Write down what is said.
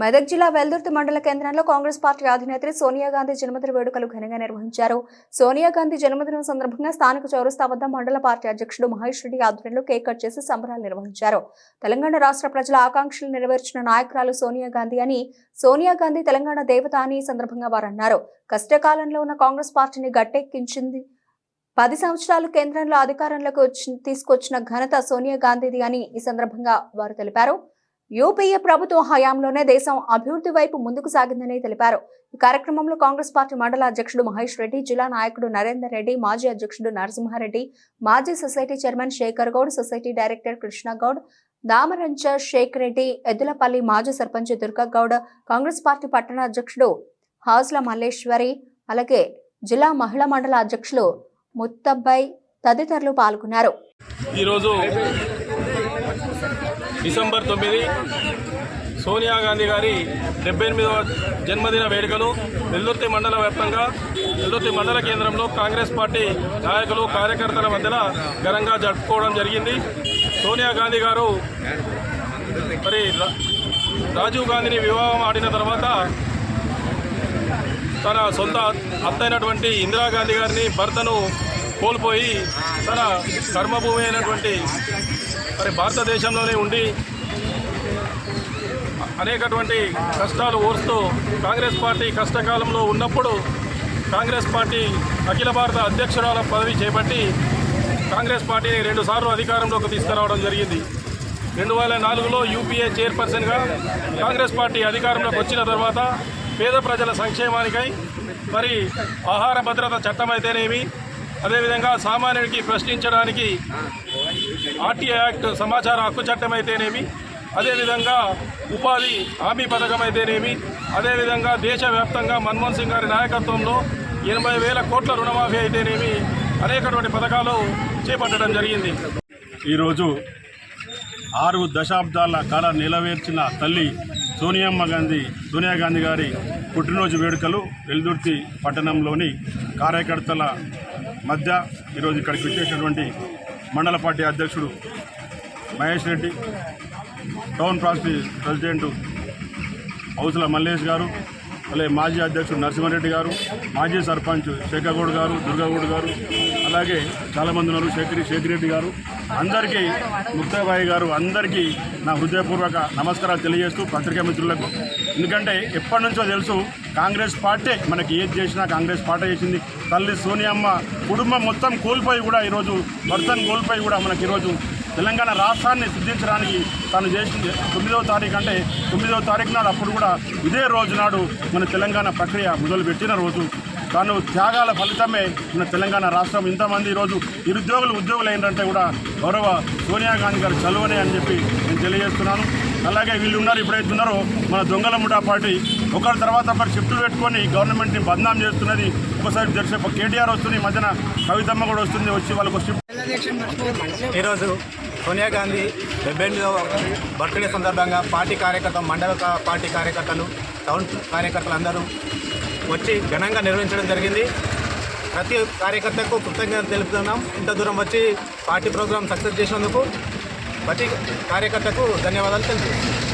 మెదక్ జిల్లా వెల్దుర్తి మండల కేంద్రంలో కాంగ్రెస్ పార్టీ అధినేత్రి సోనియా గాంధీ జన్మదిన వేడుకలు ఘనంగా నిర్వహించారు. సోనియా గాంధీ జన్మదినం సందర్భంగా స్థానిక చౌరస్తా వద్ద మండల పార్టీ అధ్యక్షుడు మహేష్ రెడ్డి ఆధ్వర్యంలో కేక్ కట్ చేసి సంబరాలు నిర్వహించారు. తెలంగాణ రాష్ట్ర ప్రజల ఆకాంక్షలు నెరవేర్చిన నాయకురాలు సోనియా గాంధీ అని, సోనియా గాంధీ తెలంగాణ దేవత అని ఈ సందర్భంగా వారు అన్నారు. కష్టకాలంలో ఉన్న కాంగ్రెస్ పార్టీని గట్టెక్కించింది 10 సంవత్సరాలు కేంద్రంలో అధికారంలోకి తీసుకొచ్చిన ఘనత సోనియా గాంధీది అని ఈ సందర్భంగా వారు తెలిపారు. యూపీఏ ప్రభుత్వం హయాంలోనే దేశం అభివృద్ధి వైపు ముందుకు సాగిందని తెలిపారు. ఈ కార్యక్రమంలో కాంగ్రెస్ పార్టీ మండల అధ్యక్షుడు మహేష్ రెడ్డి, జిల్లా నాయకుడు నరేందర్ రెడ్డి, మాజీ అధ్యక్షుడు నరసింహారెడ్డి, మాజీ society chairman Shekhar Goud, society director Krishna Goud, Damarancha Shaik Reddy, Eddulapalli మాజీ సర్పంచ్ దుర్గగౌడ్, కాంగ్రెస్ పార్టీ పట్టణ అధ్యక్షుడు హౌస్ల మల్లేశ్వరి, అలాగే జిల్లా మహిళా మండల అధ్యక్షులు ముత్తబ్బాయి తదితరులు పాల్గొన్నారు. ఈరోజు డిసెంబర్ 9 సోనియా గాంధీ గారి 78వ జన్మదిన వేడుకలు వెల్దుర్తి మండల వ్యాప్తంగా వెల్దుర్తి మండల కేంద్రంలో కాంగ్రెస్ పార్టీ నాయకులు కార్యకర్తల మధ్యన ఘనంగా జరుపుకోవడం జరిగింది. సోనియా గాంధీ గారు మరి రాజీవ్ గాంధీని వివాహం ఆడిన తర్వాత తన సొంత అత్తైనటువంటి ఇందిరాగాంధీ గారిని భర్తను కోల్పోయి తన కర్మభూమి అయినటువంటి మరి భారతదేశంలోనే ఉండి అనేకటువంటి కష్టాలు ఓర్స్తూ కాంగ్రెస్ పార్టీ కష్టకాలంలో ఉన్నప్పుడు కాంగ్రెస్ పార్టీ అఖిల భారత అధ్యక్షురాల పదవి చేపట్టి కాంగ్రెస్ పార్టీని 2 సార్లు అధికారంలోకి తీసుకురావడం జరిగింది. 2004లో యూపీఏ చైర్పర్సన్గా కాంగ్రెస్ పార్టీ అధికారంలోకి వచ్చిన తర్వాత పేద ప్రజల సంక్షేమానికై మరి ఆహార భద్రత చట్టం అయితేనేమి, అదేవిధంగా సామాన్యుడికి ప్రశ్నించడానికి ఆర్టీఐ యాక్ట్ సమాచార హక్కు చట్టం అయితేనేమి, అదేవిధంగా ఉపాధి హామీ పథకం అయితేనేమి, అదేవిధంగా దేశవ్యాప్తంగా మన్మోహన్ సింగ్ గారి నాయకత్వంలో 80,000 కోట్ల రుణమాఫీ అయితేనేమి అనేకటువంటి పథకాలు చేపట్టడం జరిగింది. ఈరోజు 6 దశాబ్దాల కాల నిలవేర్చిన తల్లి సోనియా గాంధీ గారి పుట్టినరోజు వేడుకలు వెల్దుర్తి పట్టణంలోని కార్యకర్తల మధ్య ఈరోజు ఇక్కడికి వచ్చేసినటువంటి మండల పార్టీ అధ్యక్షుడు Mahesh Reddy, town party president హౌస్ల మల్లేష్ గారు, అలాగే మాజీ అధ్యక్షుడు నరసింహారెడ్డి గారు, మాజీ సర్పంచ్ శేఖర్ గౌడ్ గారు, దుర్గగౌడ్ గారు, అలాగే చాలామంది ఉన్నారు, శేఖర్ రెడ్డి గారు, అందరికీ ముక్తాబాయి గారు, అందరికీ నా హృదయపూర్వక నమస్కారాలు తెలియజేస్తూ పత్రికా మిత్రులకు, ఎందుకంటే ఎప్పటి నుంచో తెలుసు కాంగ్రెస్ పార్టీ మనకి ఏది చేసినా కాంగ్రెస్ పార్టీ చేసింది. తల్లి సోనియమ్మ కుటుంబం మొత్తం కోల్పోయి కూడా ఈరోజు భర్తను కోల్పోయి కూడా మనకి ఈరోజు తెలంగాణ రాష్ట్రాన్ని సిద్ధించడానికి తను చేసింది 9వ తారీఖు, అంటే 9వ తారీఖు నాడు అప్పుడు కూడా ఇదే రోజు నాడు మన తెలంగాణ ప్రక్రియ మొదలుపెట్టిన రోజు. తాను త్యాగాల ఫలితమే మన తెలంగాణ రాష్ట్రం ఇంతమంది ఈరోజు ఉద్యోగులు ఏంటంటే కూడా గౌరవ సోనియా గాంధీ గారు చలువనే అని చెప్పి నేను తెలియజేస్తున్నాను. అలాగే వీళ్ళు ఉన్నారు, ఇప్పుడైతే ఉన్నారో మన దొంగల ముఠా పార్టీ ఒకరి తర్వాత ఒకరు షిఫ్టులు పెట్టుకొని గవర్నమెంట్ని బద్నాం చేస్తున్నది. ఒకసారి కేటీఆర్ వస్తుంది, ఈ మధ్యన కవితమ్మ కూడా వస్తుంది, వచ్చి వాళ్ళకు షిఫ్ట్. ఈరోజు సోనియా గాంధీ 78వ బర్త్డే సందర్భంగా మండల పార్టీ కార్యకర్తలు, టౌన్ కార్యకర్తలు అందరూ వచ్చి ఘనంగా నిర్వహించడం జరిగింది. ప్రతి కార్యకర్తకు కృతజ్ఞత తెలుపుతున్నాం. ఇంత దూరం వచ్చి పార్టీ ప్రోగ్రాం సక్సెస్ చేసినందుకు ప్రతి కార్యకర్తకు ధన్యవాదాలు తెలుపుతున్నాం.